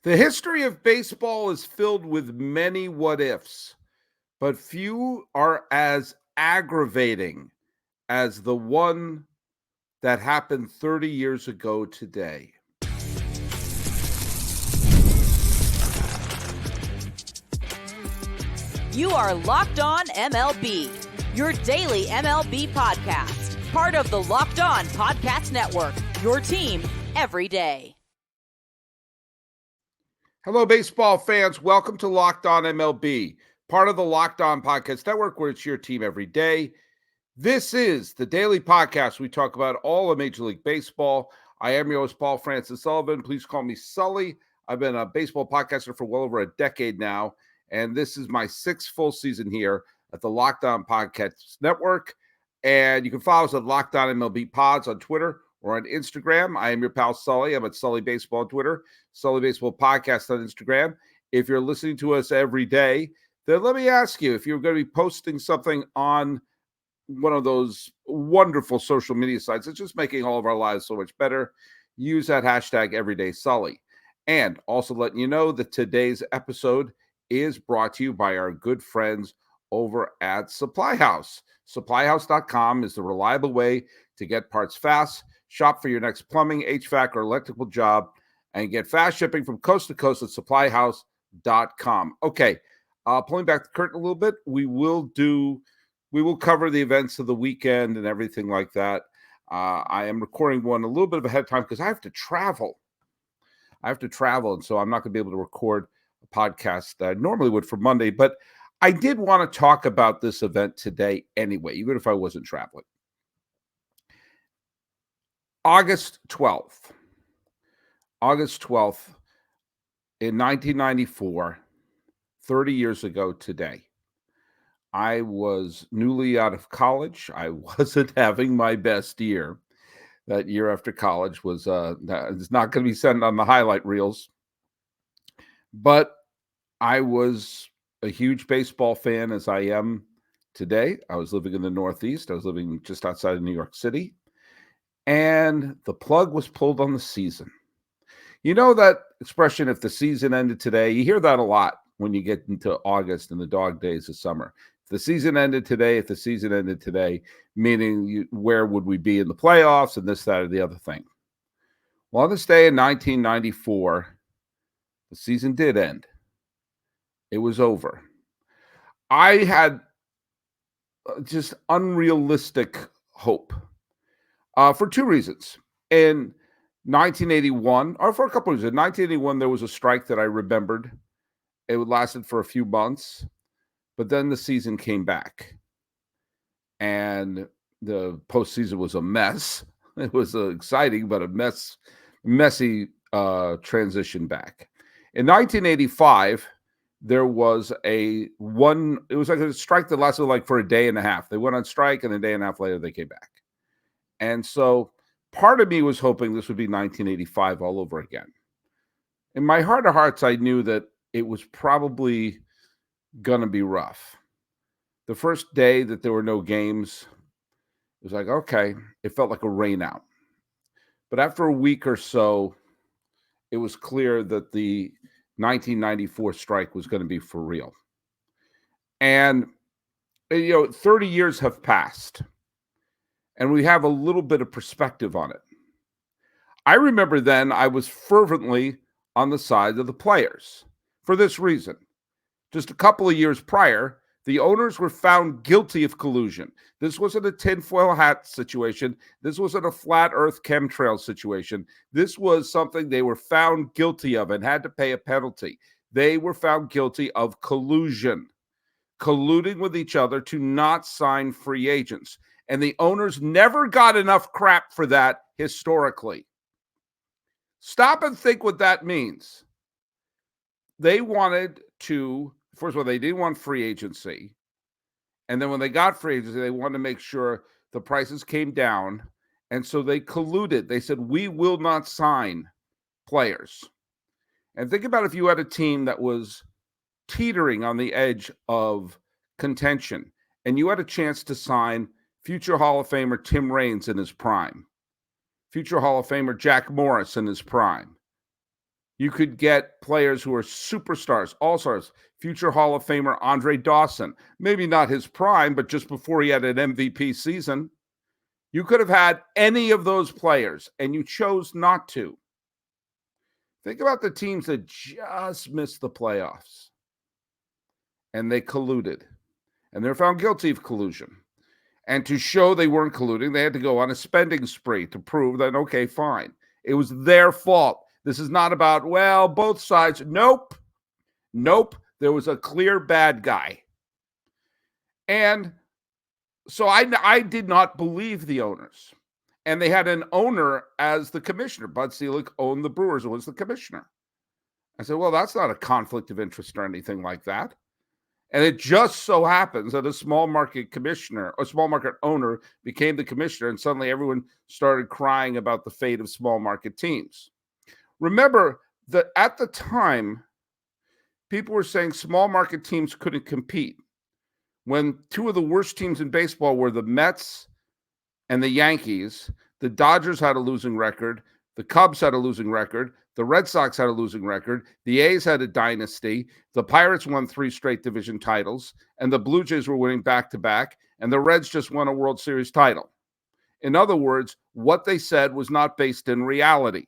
The history of baseball is filled with many what ifs, but few are as aggravating as the one that happened 30 years ago today. You are Locked On MLB, your daily MLB podcast, part of the Locked On Podcast Network, your team every day. Hello, baseball fans. Welcome to Locked On MLB, part of the Locked On Podcast Network, where it's your team every day. This is the daily podcast. We talk about all of Major League Baseball. I am your host, Paul Francis Sullivan. Please call me Sully. I've been a baseball podcaster for well over a decade now, and this is my sixth full season here at the Locked On Podcast Network. And you can follow us at Locked On MLB Pods on Twitter or on Instagram. I am your pal Sully. I'm at Sully Baseball on Twitter, Sully Baseball Podcast on Instagram. If you're listening to us every day, then let me ask you, if you're going to be posting something on one of those wonderful social media sites, it's just making all of our lives so much better, use that hashtag EverydaySully. And also letting you know that today's episode is brought to you by our good friends over at Supply House. SupplyHouse.com is the reliable way to get parts fast. Shop for your next plumbing, h-vac, or electrical job, and get fast shipping from coast to coast at SupplyHouse.com. Okay, pulling back the curtain a little bit, we will cover the events of the weekend and everything like that. I am recording one a little bit of ahead of time because I have to travel. And so I'm not going to be able to record a podcast that I normally would for Monday, but I did want to talk about this event today anyway, even if I wasn't traveling. August 12th in 1994, 30 years ago today, I was newly out of college. I wasn't having my best year. That year after college was it's not going to be sent on the highlight reels. But I was a huge baseball fan, as I am today. I was living in the Northeast. I was living just outside of New York City. And the plug was pulled on the season. You know that expression, if the season ended today? You hear that a lot when you get into August and the dog days of summer. If the season ended today, meaning where would we be in the playoffs and this, that, or the other thing. Well, on this day in 1994, the season did end. It was over. I had just unrealistic hope for two reasons. In 1981, or for a couple of reasons. In 1981, there was a strike that I remembered. It lasted for a few months, but then the season came back. And the postseason was a mess. It was exciting, but a messy transition back. In 1985, there was it was like a strike that lasted like for a day and a half. They went on strike, and a day and a half later, they came back. And so part of me was hoping this would be 1985 all over again. In my heart of hearts, I knew that it was probably going to be rough. The first day that there were no games, it was like, okay, it felt like a rain out. But after a week or so, it was clear that the 1994 strike was going to be for real. And, 30 years have passed, and we have a little bit of perspective on it. I remember then I was fervently on the side of the players for this reason. Just a couple of years prior, the owners were found guilty of collusion. This wasn't a tinfoil hat situation. This wasn't a flat earth chemtrail situation. This was something they were found guilty of and had to pay a penalty. They were found guilty of collusion, colluding with each other to not sign free agents. And the owners never got enough crap for that historically. Stop and think what that means. They wanted to, first of all, they didn't want free agency. And then when they got free agency, they wanted to make sure the prices came down. And so they colluded. They said, we will not sign players. And think about if you had a team that was teetering on the edge of contention, and you had a chance to sign future Hall of Famer Tim Raines in his prime, future Hall of Famer Jack Morris in his prime. You could get players who are superstars, all-stars, future Hall of Famer Andre Dawson. Maybe not his prime, but just before he had an MVP season. You could have had any of those players, and you chose not to. Think about the teams that just missed the playoffs, and they colluded, and they're found guilty of collusion. And to show they weren't colluding, they had to go on a spending spree to prove that, okay, fine. It was their fault. This is not about, well, both sides. Nope. There was a clear bad guy. And so I did not believe the owners. And they had an owner as the commissioner. Bud Selig owned the Brewers and was the commissioner. I said, well, that's not a conflict of interest or anything like that. And it just so happens that a small market commissioner, a small market owner became the commissioner, and suddenly everyone started crying about the fate of small market teams. Remember that at the time, people were saying small market teams couldn't compete. When two of the worst teams in baseball were the Mets and the Yankees, the Dodgers had a losing record, the Cubs had a losing record, the Red Sox had a losing record, the A's had a dynasty, the Pirates won 3 straight division titles, and the Blue Jays were winning back-to-back, and the Reds just won a World Series title. In other words, what they said was not based in reality.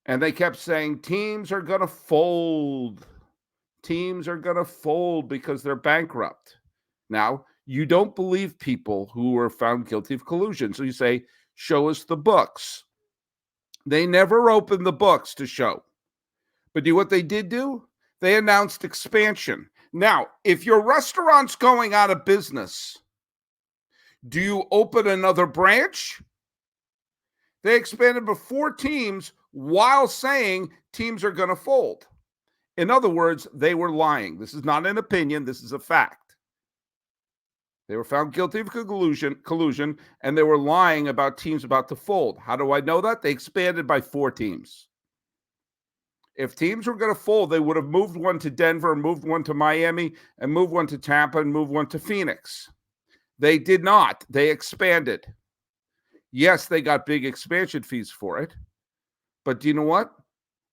And they kept saying, teams are going to fold. Teams are going to fold because they're bankrupt. Now, you don't believe people who were found guilty of collusion. So you say, show us the books. They never opened the books to show. But do what they did do? They announced expansion. Now, if your restaurant's going out of business, do you open another branch? They expanded to 4 teams while saying teams are going to fold. In other words, they were lying. This is not an opinion. This is a fact. They were found guilty of collusion, and they were lying about teams about to fold. How do I know that? They expanded by 4 teams. If teams were going to fold, they would have moved one to Denver, moved one to Miami, and moved one to Tampa, and moved one to Phoenix. They did not. They expanded. Yes, they got big expansion fees for it. But do you know what?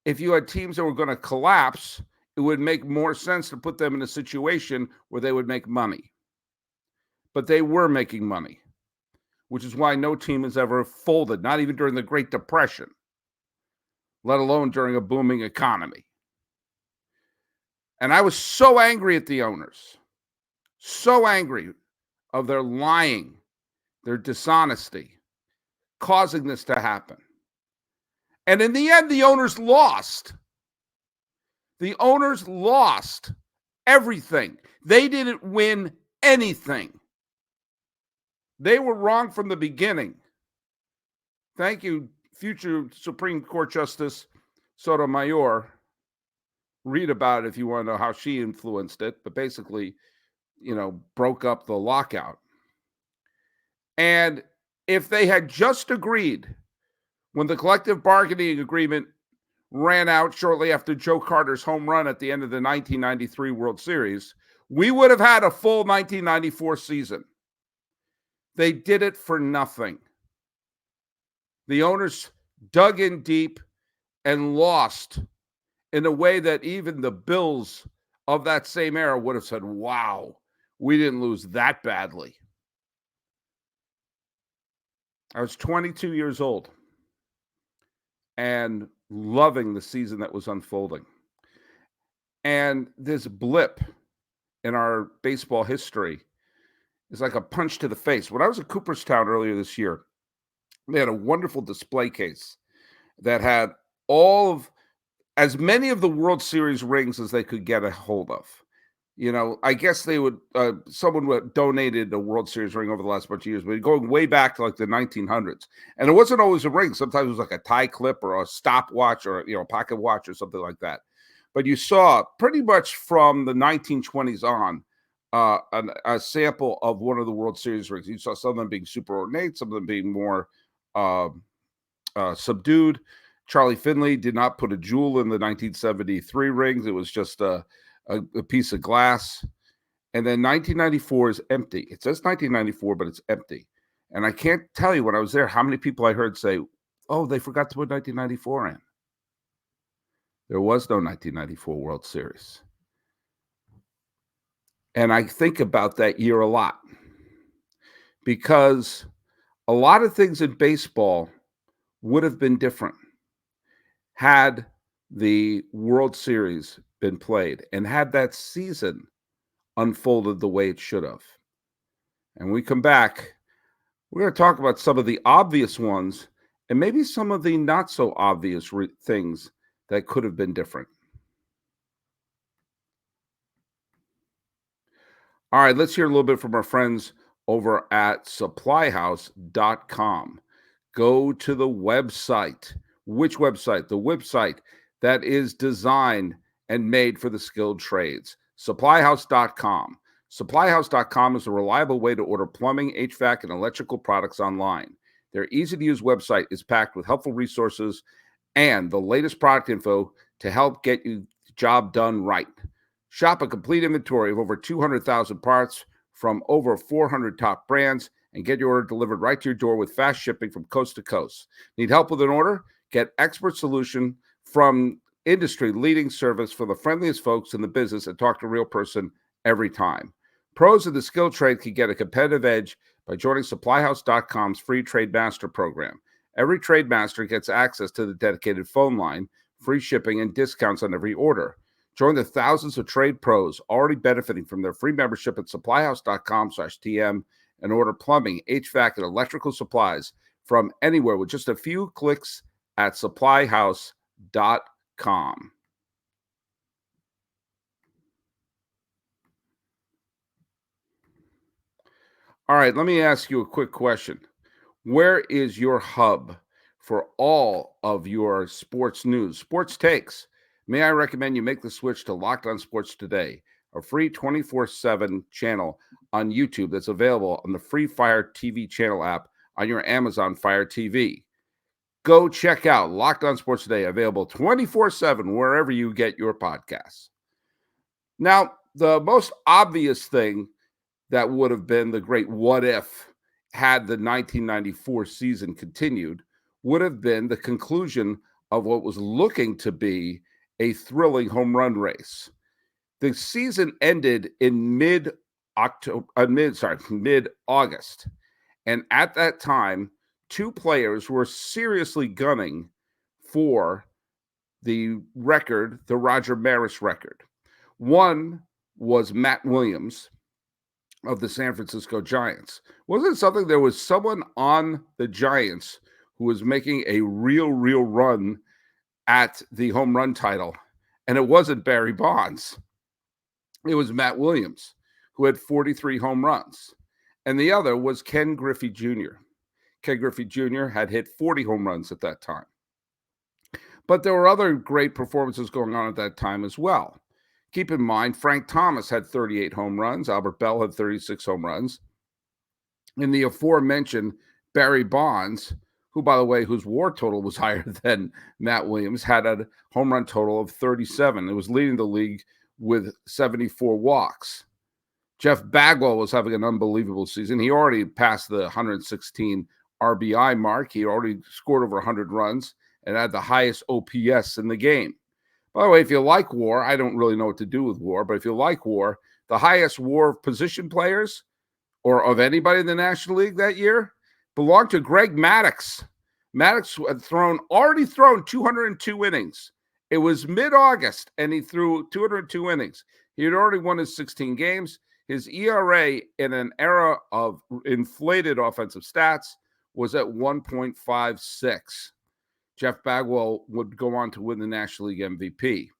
If you had teams that were going to collapse, it would make more sense to put them in a situation where they would make money. But they were making money, which is why no team has ever folded, not even during the Great Depression, let alone during a booming economy. And I was so angry at the owners, so angry of their lying, their dishonesty, causing this to happen. And in the end, the owners lost. The owners lost everything. They didn't win anything. They were wrong from the beginning. Thank you, future Supreme Court Justice Sotomayor. Read about it if you want to know how she influenced it, but basically, broke up the lockout. And if they had just agreed when the collective bargaining agreement ran out shortly after Joe Carter's home run at the end of the 1993 World Series, we would have had a full 1994 season. They did it for nothing. The owners dug in deep and lost in a way that even the Bills of that same era would have said, wow, we didn't lose that badly. I was 22 years old and loving the season that was unfolding. And this blip in our baseball history is like a punch to the face. When I was at Cooperstown earlier this year, they had a wonderful display case that had as many of the World Series rings as they could get a hold of. I guess they would, someone would donated a World Series ring over the last bunch of years, but going way back to like the 1900s. And it wasn't always a ring. Sometimes it was like a tie clip or a stopwatch or, a pocket watch or something like that. But you saw pretty much from the 1920s on a sample of one of the World Series rings. You saw some of them being super ornate, some of them being more subdued. Charlie Finley did not put a jewel in the 1973 rings. It was just a piece of glass. And then 1994 is empty. It says 1994, but it's empty. And I can't tell you when I was there how many people I heard say, Oh, they forgot to put 1994 in. There was no 1994 World Series. And I think about that year a lot because a lot of things in baseball would have been different had the World Series been played and had that season unfolded the way it should have. And when we come back, we're going to talk about some of the obvious ones and maybe some of the not so obvious things that could have been different. All right, let's hear a little bit from our friends over at supplyhouse.com. Go to the website. Which website? The website that is designed and made for the skilled trades. Supplyhouse.com. Supplyhouse.com is a reliable way to order plumbing, HVAC, and electrical products online. Their easy-to-use website is packed with helpful resources and the latest product info to help get you the job done right. Shop a complete inventory of over 200,000 parts from over 400 top brands and get your order delivered right to your door with fast shipping from coast to coast. Need help with an order? Get expert solution from industry-leading service for the friendliest folks in the business and talk to a real person every time. Pros of the skilled trade can get a competitive edge by joining supplyhouse.com's free Trade Master program. Every Trade Master gets access to the dedicated phone line, free shipping, and discounts on every order. Join the thousands of trade pros already benefiting from their free membership at supplyhouse.com/TM and order plumbing, HVAC, and electrical supplies from anywhere with just a few clicks at supplyhouse.com. All right, let me ask you a quick question. Where is your hub for all of your sports news, sports takes? May I recommend you make the switch to Locked On Sports Today, a free 24/7 channel on YouTube that's available on the free Fire TV channel app on your Amazon Fire TV. Go check out Locked On Sports Today, available 24/7 wherever you get your podcasts. Now, the most obvious thing that would have been the great what if had the 1994 season continued would have been the conclusion of what was looking to be a thrilling home run race. The season ended in mid-August. And at that time, two players were seriously gunning for the record, the Roger Maris record. One was Matt Williams of the San Francisco Giants. Wasn't it something? There was someone on the Giants who was making a real run at the home run title, and it wasn't Barry Bonds. It was Matt Williams, who had 43 home runs, and the other was Ken Griffey Jr. Ken Griffey Jr. had hit 40 home runs at that time. But there were other great performances going on at that time as well. Keep in mind, Frank Thomas had 38 home runs. Albert Bell had 36 home runs. And the aforementioned Barry Bonds, who, by the way, whose WAR total was higher than Matt Williams, had a home run total of 37. It was leading the league with 74 walks. Jeff Bagwell was having an unbelievable season. He already passed the 116 RBI mark. He already scored over 100 runs and had the highest OPS in the game. By the way, if you like WAR, I don't really know what to do with WAR, but if you like WAR, the highest WAR of position players or of anybody in the National League that year belonged to Greg Maddux. Maddux had already thrown 202 innings. It was mid-August, and he threw 202 innings. He had already won his 16 games. His ERA in an era of inflated offensive stats was at 1.56. Jeff Bagwell would go on to win the National League MVP.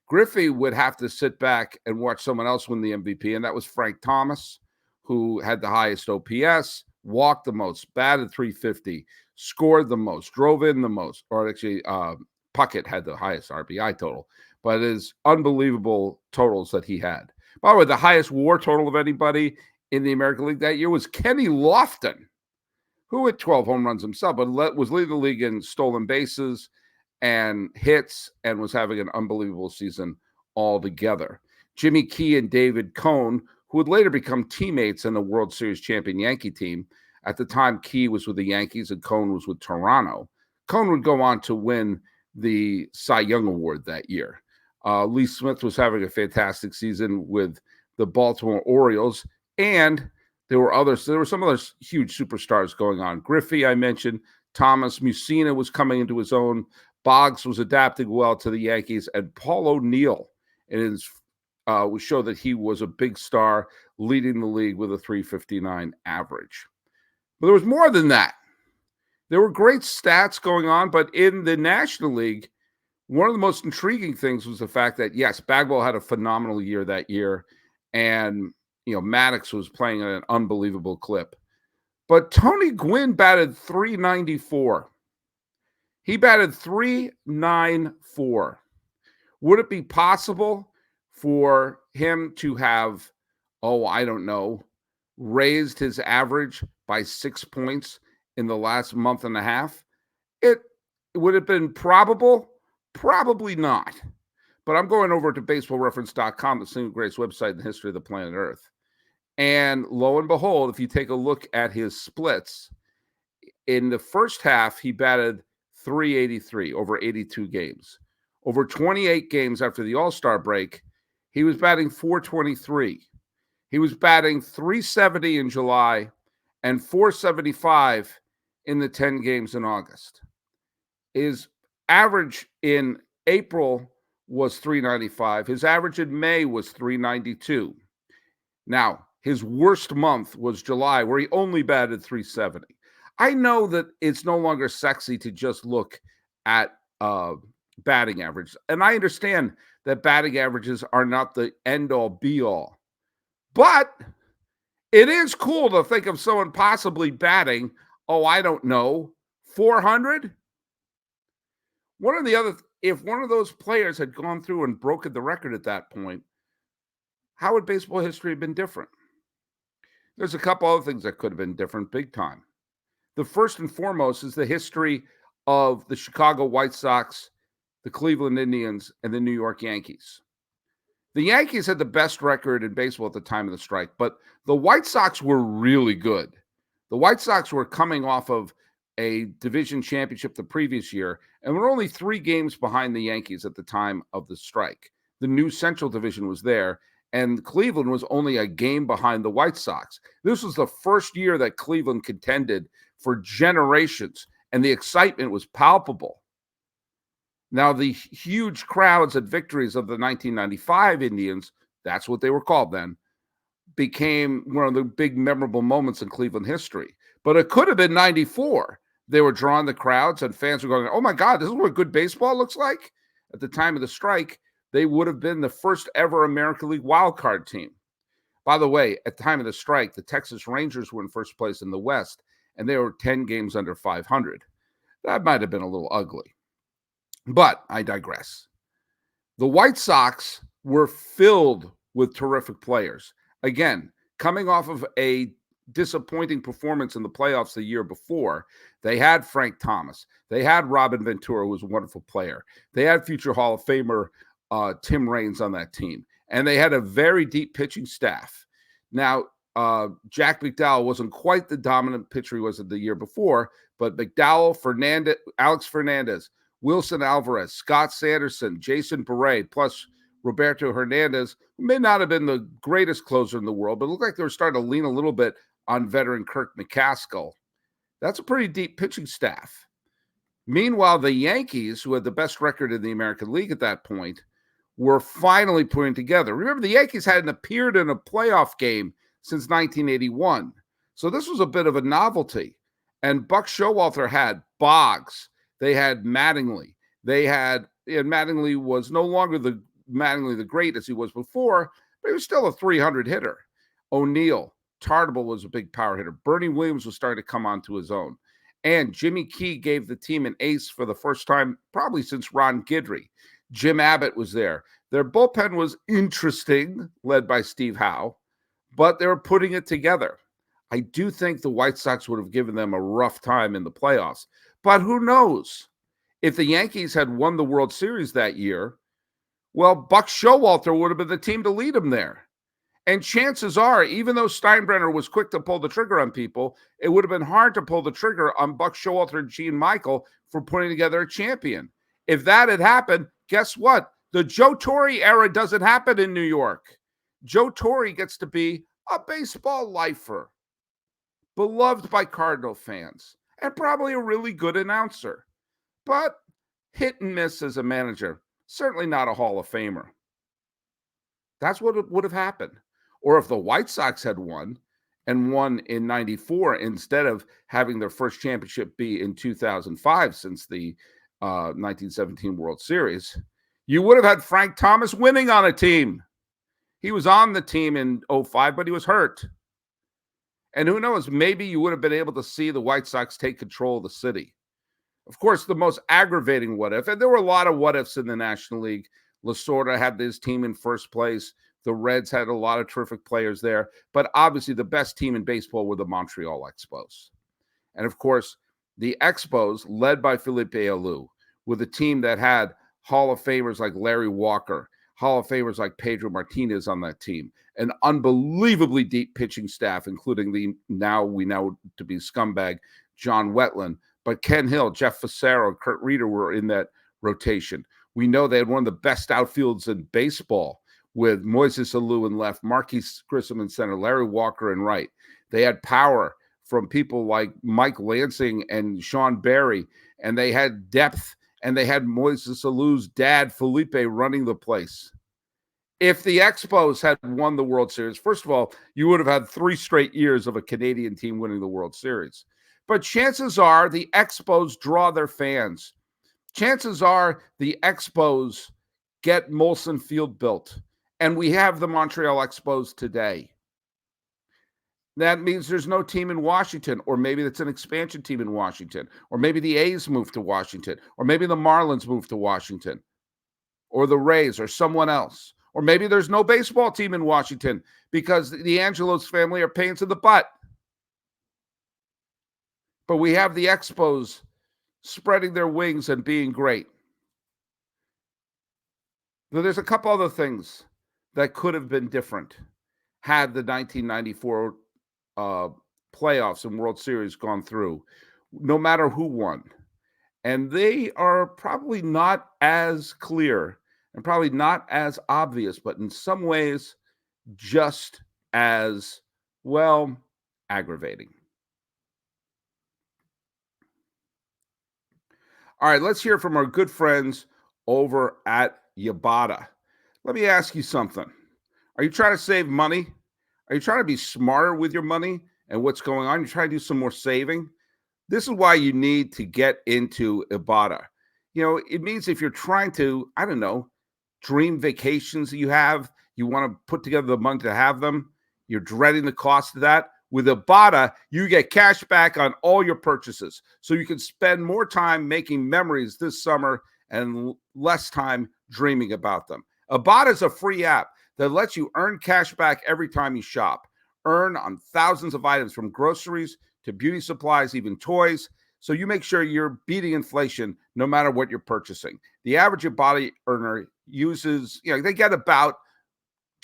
Griffey would have to sit back and watch someone else win the MVP, and that was Frank Thomas, who had the highest OPS, walked the most, batted .350, scored the most, drove in the most, or actually Puckett had the highest RBI total, but his unbelievable totals that he had. By the way, the highest WAR total of anybody in the American League that year was Kenny Lofton, who had 12 home runs himself, but was leading the league in stolen bases and hits and was having an unbelievable season altogether. Jimmy Key and David Cone, who would later become teammates in the World Series champion Yankee team. At the time, Key was with the Yankees and Cone was with Toronto. Cohn would go on to win the Cy Young Award that year. Lee Smith was having a fantastic season with the Baltimore Orioles, and there were others. There were some other huge superstars going on. Griffey, I mentioned. Thomas Mussina was coming into his own. Boggs was adapting well to the Yankees, and Paul O'Neill would show that he was a big star, leading the league with a 359 average. But there was more than that. There were great stats going on, but in the National League, one of the most intriguing things was the fact that, yes, Bagwell had a phenomenal year that year, and Maddox was playing at an unbelievable clip. But Tony Gwyn batted .394. He batted .394. Would it be possible for him to have, raised his average by 6 points in the last month and a half? It would have been probable. Probably not. But I'm going over to baseballreference.com, the single greatest website in the history of the planet Earth. And lo and behold, if you take a look at his splits, in the first half, he batted .383 over 82 games. Over 28 games after the All-Star break, he was batting .423. He was batting .370 in July and .475 in the 10 games in August. His average in April was .395. His average in May was .392. Now, his worst month was July, where he only batted .370. I know that it's no longer sexy to just look at batting average. And I understand that batting averages are not the end-all, be-all. But it is cool to think of someone possibly batting, 400? If one of those players had gone through and broken the record at that point, how would baseball history have been different? There's a couple other things that could have been different big time. The first and foremost is the history of the Chicago White Sox, the Cleveland Indians, and the New York Yankees. The Yankees had the best record in baseball at the time of the strike, but the White Sox were really good. The White Sox were coming off of a division championship the previous year, and were only 3 games behind the Yankees at the time of the strike. The new Central Division was there, and Cleveland was only a game behind the White Sox. This was the first year that Cleveland contended for generations, and the excitement was palpable. Now, the huge crowds at victories of the 1995 Indians, that's what they were called then, became one of the big memorable moments in Cleveland history. But it could have been 94. They were drawing the crowds, and fans were going, oh my God, this is what good baseball looks like? At the time of the strike, they would have been the first ever American League wildcard team. By the way, at the time of the strike, the Texas Rangers were in first place in the West, and they were 10 games under 500. That might have been a little ugly. But I digress. The White Sox were filled with terrific players. Again, coming off of a disappointing performance in the playoffs the year before, they had Frank Thomas. They had Robin Ventura, who was a wonderful player. They had future Hall of Famer Tim Raines on that team. And they had a very deep pitching staff. Now, Jack McDowell wasn't quite the dominant pitcher he was the year before, but McDowell, Alex Fernandez, Wilson Alvarez, Scott Sanderson, Jason Beret, plus Roberto Hernandez, who may not have been the greatest closer in the world, but it looked like they were starting to lean a little bit on veteran Kirk McCaskill. That's a pretty deep pitching staff. Meanwhile, the Yankees, who had the best record in the American League at that point, were finally putting together. Remember, the Yankees hadn't appeared in a playoff game since 1981. So this was a bit of a novelty. And Buck Showalter had Boggs. They had Mattingly. Mattingly was no longer the Mattingly the great as he was before, but he was still a 300 hitter. O'Neill, Tartable was a big power hitter. Bernie Williams was starting to come onto his own. And Jimmy Key gave the team an ace for the first time, probably since Ron Guidry. Jim Abbott was there. Their bullpen was interesting, led by Steve Howe, but they were putting it together. I do think the White Sox would have given them a rough time in the playoffs, but who knows? If the Yankees had won the World Series that year, well, Buck Showalter would have been the team to lead them there. And chances are, even though Steinbrenner was quick to pull the trigger on people, it would have been hard to pull the trigger on Buck Showalter and Gene Michael for putting together a champion. If that had happened, guess what? The Joe Torre era doesn't happen in New York. Joe Torre gets to be a baseball lifer, beloved by Cardinal fans, and probably a really good announcer, but hit and miss as a manager. Certainly not a Hall of Famer. That's what would have happened. Or if the White Sox had won and won in 94 instead of having their first championship be in 2005 since the 1917 World Series, you would have had Frank Thomas winning on a team. He was on the team in 05, but he was hurt. And who knows, maybe you would have been able to see the White Sox take control of the city. Of course, the most aggravating what if, and there were a lot of what ifs in the National League. Lasorda had this team in first place. The Reds had a lot of terrific players there. But obviously, the best team in baseball were the Montreal Expos. And of course, the Expos, led by Felipe Alou, with a team that had Hall of Famers like Larry Walker, Hall of Famers like Pedro Martinez on that team, an unbelievably deep pitching staff, including we know to be scumbag John Wetland. But Ken Hill, Jeff Fassero, Kurt Reeder were in that rotation. We know they had one of the best outfields in baseball with Moises Alou in left, Marquise Grissom in center, Larry Walker in right. They had power from people like Mike Lansing and Sean Barry, and they had depth, and they had Moises Alou's dad, Felipe, running the place. If the Expos had won the World Series, first of all, you would have had 3 straight years of a Canadian team winning the World Series. But chances are the Expos draw their fans. Chances are the Expos get Molson Field built, and we have the Montreal Expos today. That means there's no team in Washington, or maybe it's an expansion team in Washington, or maybe the A's move to Washington, or maybe the Marlins move to Washington, or the Rays, or someone else. Or maybe there's no baseball team in Washington because the Angelos family are pains in the butt. But we have the Expos spreading their wings and being great. There's a couple other things that could have been different had the 1994 playoffs and World Series gone through, no matter who won. And they are probably not as clear and probably not as obvious, but in some ways just as, well, aggravating. All right, let's hear from our good friends over at Yabata. Let me ask you something. Are you trying to save money? Are you trying to be smarter with your money and what's going on? You trying to do some more saving? This is why you need to get into Ibotta. You know, it means if you're trying to, I don't know, dream vacations that you have, you want to put together the money to have them, you're dreading the cost of that. With Ibotta, you get cash back on all your purchases. So you can spend more time making memories this summer and less time dreaming about them. Ibotta is a free app that lets you earn cash back every time you shop. Earn on thousands of items from groceries to beauty supplies, even toys. So you make sure you're beating inflation no matter what you're purchasing. The average Ibotta earner uses, they get about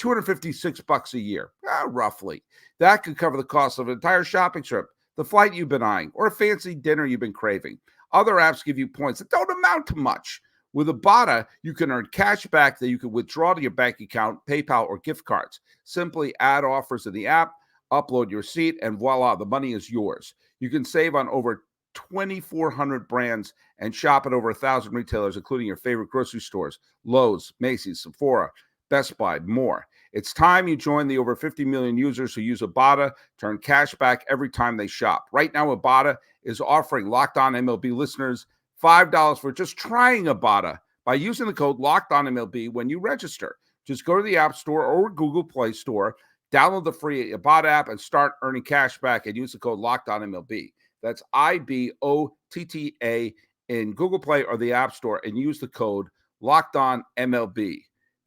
$256 a year, roughly. That could cover the cost of an entire shopping trip, the flight you've been eyeing, or a fancy dinner you've been craving. Other apps give you points that don't amount to much. With Ibotta, you can earn cash back that you can withdraw to your bank account, PayPal, or gift cards. Simply add offers in the app, upload your receipt, and voila, the money is yours. You can save on over 2,400 brands and shop at over 1,000 retailers, including your favorite grocery stores, Lowe's, Macy's, Sephora, Best Buy, more. It's time you join the over 50 million users who use Ibotta to earn cash back every time they shop. Right now, Ibotta is offering Locked On MLB listeners $5 for just trying Ibotta by using the code LOCKEDONMLB when you register. Just go to the App Store or Google Play Store, download the free Ibotta app, and start earning cash back and use the code LOCKEDONMLB. That's IBOTTA in Google Play or the App Store, and use the code LOCKEDONMLB.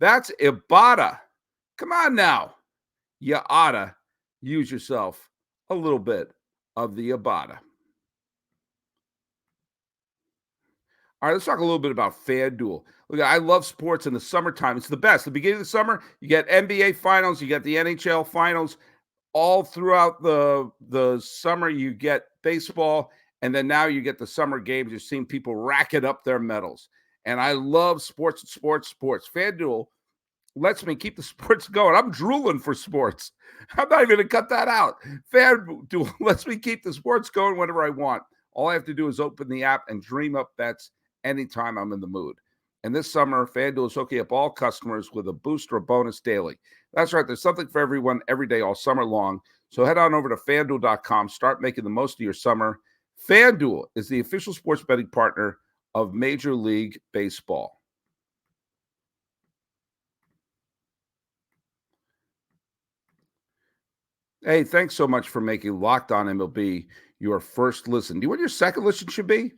That's Ibotta. Come on now. You oughta use yourself a little bit of the Ibotta. All right, let's talk a little bit about FanDuel. Look, I love sports in the summertime. It's the best. The beginning of the summer, you get NBA finals, you get the NHL finals. All throughout the summer, you get baseball, and then now you get the summer games. You're seeing people racking up their medals. And I love sports. FanDuel lets me keep the sports going. I'm drooling for sports. I'm not even going to cut that out. FanDuel lets me keep the sports going whenever I want. All I have to do is open the app and dream up bets anytime I'm in the mood. And this summer, FanDuel is hooking up all customers with a boost or bonus daily. That's right. There's something for everyone every day all summer long. So head on over to FanDuel.com. Start making the most of your summer. FanDuel is the official sports betting partner of Major League Baseball. Hey, thanks so much for making Locked On MLB your first listen. Do you know what your second listen should be?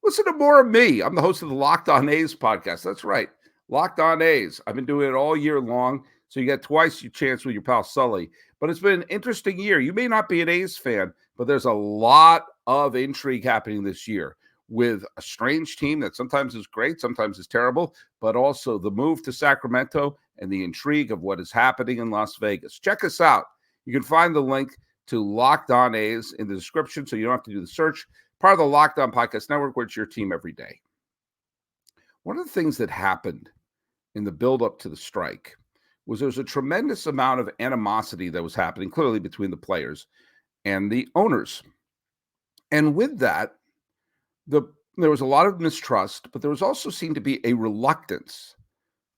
Listen to more of me. I'm the host of the Locked On A's podcast. That's right. Locked On A's. I've been doing it all year long, so you get twice your chance with your pal Sully. But it's been an interesting year. You may not be an A's fan, but there's a lot of intrigue happening this year with a strange team that sometimes is great, sometimes is terrible, but also the move to Sacramento and the intrigue of what is happening in Las Vegas. Check us out. You can find the link to Locked On A's in the description, so you don't have to do the search. Part of the Locked On Podcast Network, where it's your team every day. One of the things that happened in the build-up to the strike was there was a tremendous amount of animosity that was happening, clearly between the players and the owners. And with that, there was a lot of mistrust, but there was also seemed to be a reluctance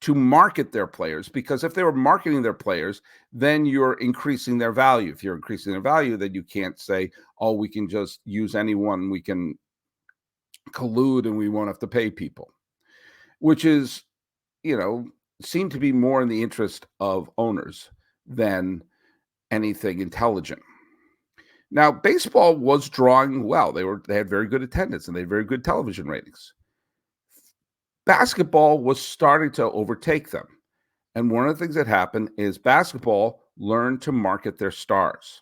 to market their players, because if they were marketing their players, then you're increasing their value. If you're increasing their value, then you can't say, oh, we can just use anyone, we can collude and we won't have to pay people, which is, seemed to be more in the interest of owners than anything intelligent. Now, baseball was drawing well. They had very good attendance and they had very good television ratings. Basketball was starting to overtake them. And one of the things that happened is basketball learned to market their stars.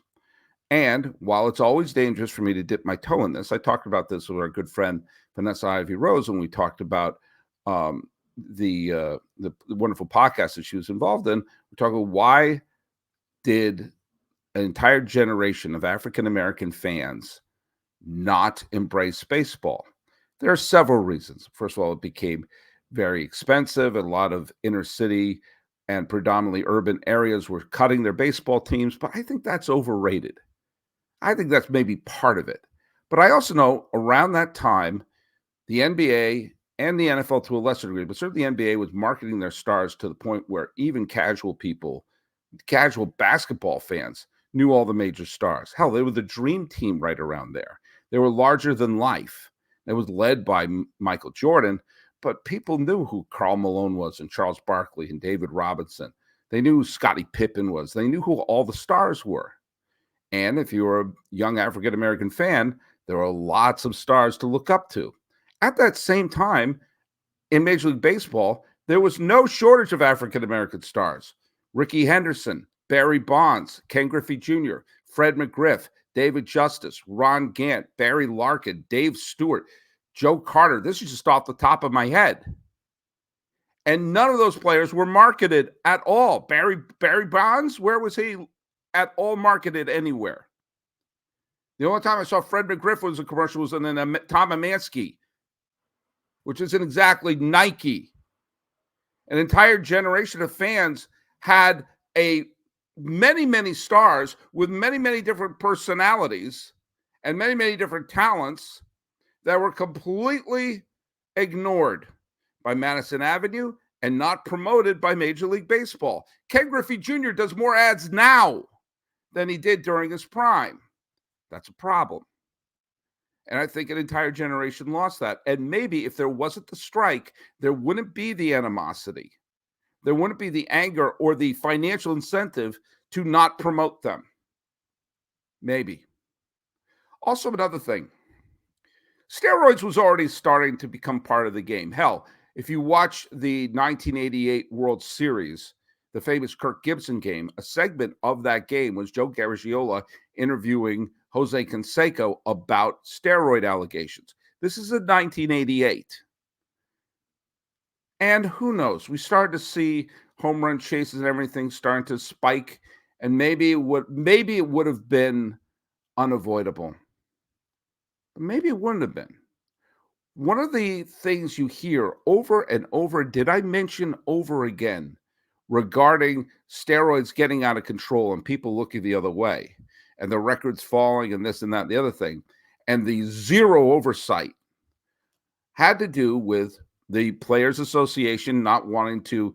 And while it's always dangerous for me to dip my toe in this, I talked about this with our good friend Vanessa Ivy Rose when we talked about the wonderful podcast that she was involved in. We're talking about why did an entire generation of African-American fans not embrace baseball? There are several reasons. First of all, it became very expensive. A lot of inner city and predominantly urban areas were cutting their baseball teams, but I think that's overrated. I think that's maybe part of it. But I also know around that time, the NBA and the NFL to a lesser degree, but certainly the NBA was marketing their stars to the point where even casual people, casual basketball fans, knew all the major stars. Hell, they were the dream team right around there. They were larger than life. It was led by Michael Jordan, but people knew who Karl Malone was and Charles Barkley and David Robinson. They knew who Scottie Pippen was. They knew who all the stars were. And if you were a young African-American fan, there were lots of stars to look up to. At that same time, in Major League Baseball, there was no shortage of African-American stars. Rickey Henderson, Barry Bonds, Ken Griffey Jr., Fred McGriff, David Justice, Ron Gant, Barry Larkin, Dave Stewart, Joe Carter. This is just off the top of my head. And none of those players were marketed at all. Barry Bonds, where was he at all marketed anywhere? The only time I saw Fred McGriff was a commercial was in Tom Amansky, which isn't exactly Nike. An entire generation of fans had many stars with many different personalities and many different talents that were completely ignored by Madison Avenue and not promoted by Major League Baseball. Ken Griffey Jr. does more ads now than he did during his prime. That's a problem. And I think an entire generation lost that. And maybe if there wasn't the strike, there wouldn't be the animosity. There wouldn't be the anger or the financial incentive to not promote them. Maybe. Also, another thing. Steroids was already starting to become part of the game. Hell, if you watch the 1988 World Series, the famous Kirk Gibson game, a segment of that game was Joe Garagiola interviewing Jose Canseco about steroid allegations. This is in 1988. And who knows? We started to see home run chases and everything starting to spike, and maybe it would have been unavoidable. But maybe it wouldn't have been. One of the things you hear over and over, did I mention over again, regarding steroids getting out of control and people looking the other way, and the records falling and this and that and the other thing, and the zero oversight had to do with the Players Association not wanting to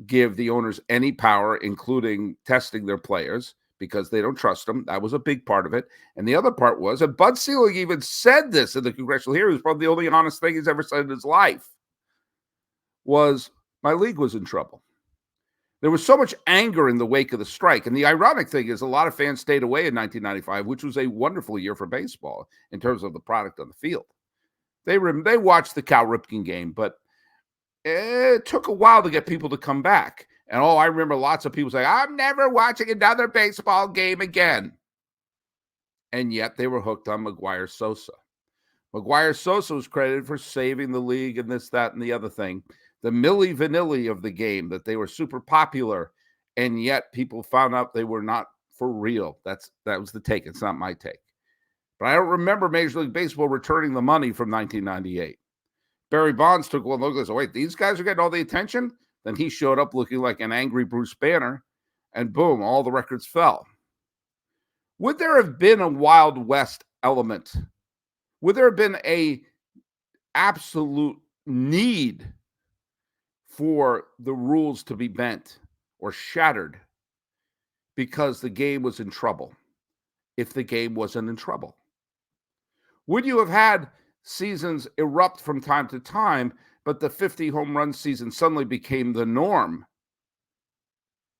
give the owners any power, including testing their players, because they don't trust them. That was a big part of it. And the other part was, and Bud Selig even said this in the congressional hearing, it was probably the only honest thing he's ever said in his life, was my league was in trouble. There was so much anger in the wake of the strike. And the ironic thing is a lot of fans stayed away in 1995, which was a wonderful year for baseball in terms of the product on the field. They watched the Cal Ripken game, but it took a while to get people to come back. And I remember lots of people saying, I'm never watching another baseball game again. And yet they were hooked on McGuire Sosa. McGuire Sosa was credited for saving the league and this, that, and the other thing. The Milli Vanilli of the game, that they were super popular, and yet people found out they were not for real. That was the take. It's not my take. But I don't remember Major League Baseball returning the money from 1998. Barry Bonds took one look and said, wait, these guys are getting all the attention? Then he showed up looking like an angry Bruce Banner, and boom, all the records fell. Would there have been a Wild West element? Would there have been a absolute need for the rules to be bent or shattered because the game was in trouble, if the game wasn't in trouble? Would you have had seasons erupt from time to time, but the 50 home run season suddenly became the norm?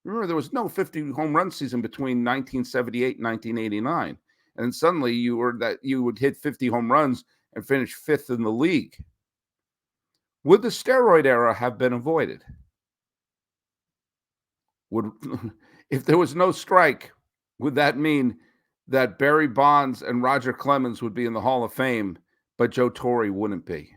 Remember, there was no 50 home run season between 1978 and 1989. And suddenly you would hit 50 home runs and finish fifth in the league. Would the steroid era have been avoided? If there was no strike, would that mean that Barry Bonds and Roger Clemens would be in the Hall of Fame, but Joe Torre wouldn't be?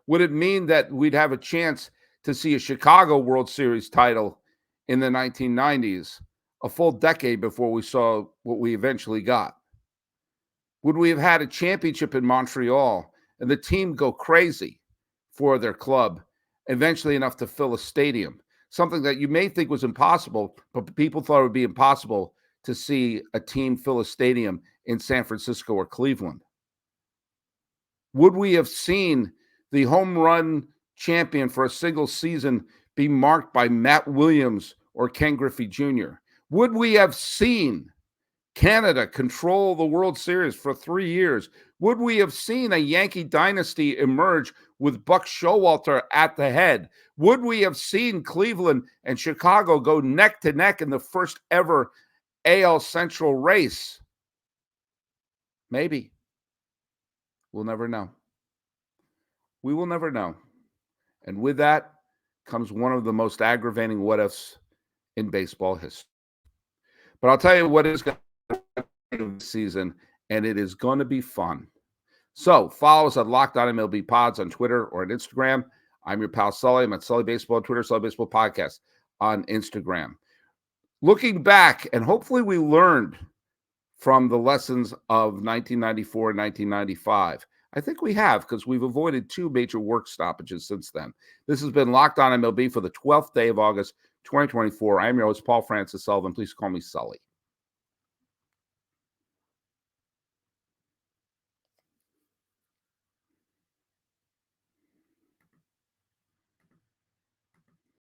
Would it mean that we'd have a chance to see a Chicago World Series title in the 1990s, a full decade before we saw what we eventually got? Would we have had a championship in Montreal and the team go crazy for their club, eventually enough to fill a stadium? Something that you may think was impossible, but people thought it would be impossible to see a team fill a stadium in San Francisco or Cleveland. Would we have seen the home run champion for a single season be marked by Matt Williams or Ken Griffey Jr.? Would we have seen Canada control the World Series for 3 years? Would we have seen a Yankee dynasty emerge with Buck Showalter at the head? Would we have seen Cleveland and Chicago go neck to neck in the first ever AL Central race? Maybe. We'll never know. We will never know. And with that comes one of the most aggravating what-ifs in baseball history. But I'll tell you what is going to be this season, and it is going to be fun. So follow us at Locked On MLB Pods on Twitter or on Instagram. I'm your pal Sully. I'm at Sully Baseball on Twitter, Sully Baseball Podcast on Instagram. Looking back, and hopefully we learned from the lessons of 1994 and 1995. I think we have, because we've avoided 2 major work stoppages since then. This has been Locked On MLB for the 12th day of August, 2024. I'm your host, Paul Francis Sullivan. Please call me Sully.